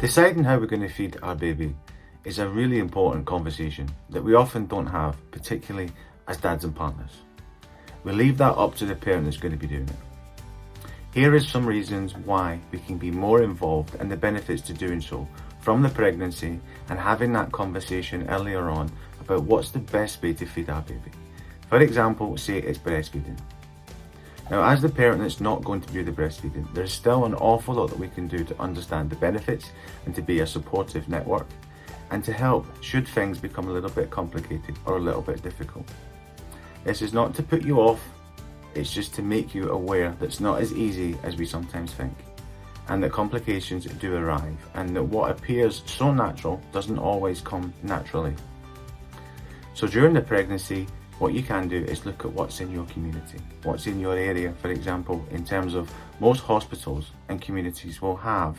Deciding how we're going to feed our baby is a really important conversation that we often don't have, particularly as dads and partners. We leave that up to the parent that's going to be doing it. Here is some reasons why we can be more involved and the benefits to doing so from the pregnancy and having that conversation earlier on about what's the best way to feed our baby. For example, say it's breastfeeding. Now, as the parent that's not going to do the breastfeeding, there's still an awful lot that we can do to understand the benefits and to be a supportive network and to help should things become a little bit complicated or a little bit difficult. This is not to put you off, it's just to make you aware that it's not as easy as we sometimes think, and that complications do arrive, and that what appears so natural doesn't always come naturally. So during the pregnancy, what you can do is look at what's in your community, what's in your area. For example, in terms of most hospitals and communities will have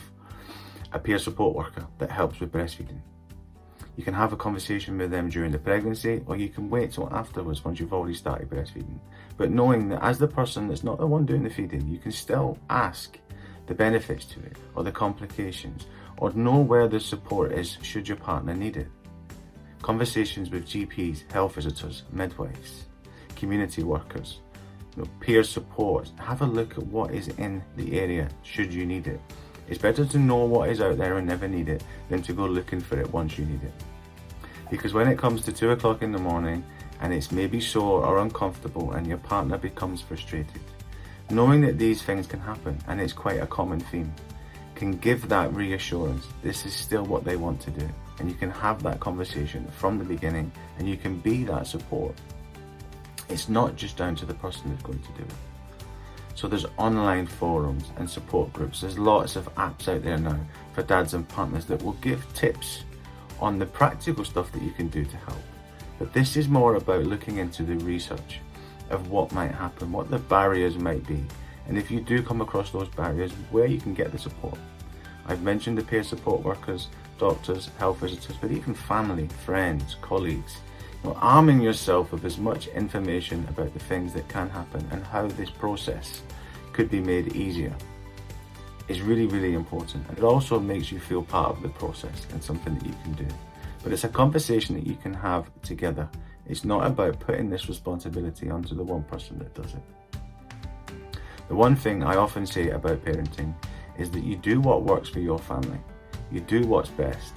a peer support worker that helps with breastfeeding. You can have a conversation with them during the pregnancy, or you can wait till afterwards once you've already started breastfeeding. But knowing that as the person that's not the one doing the feeding, you can still ask the benefits to it, or the complications, or know where the support is should your partner need it. Conversations with GPs, health visitors, midwives, community workers, peer support. Have a look at what is in the area should you need it. It's better to know what is out there and never need it than to go looking for it once you need it. Because when it comes to 2 o'clock in the morning and it's maybe sore or uncomfortable and your partner becomes frustrated, knowing that these things can happen, and it's quite a common theme, can give that reassurance. This is still what they want to do, and you can have that conversation from the beginning and you can be that support. It's not just down to the person who's going to do it. So there's online forums and support groups. There's lots of apps out there now for dads and partners that will give tips on the practical stuff that you can do to help. But this is more about looking into the research of what might happen, what the barriers might be, and if you do come across those barriers, where you can get the support. I've mentioned the peer support workers, doctors, health visitors, but even family, friends, colleagues. Arming yourself with as much information about the things that can happen and how this process could be made easier is really, really important. And it also makes you feel part of the process and something that you can do. But it's a conversation that you can have together. It's not about putting this responsibility onto the one person that does it. The one thing I often say about parenting is that you do what works for your family. You do what's best.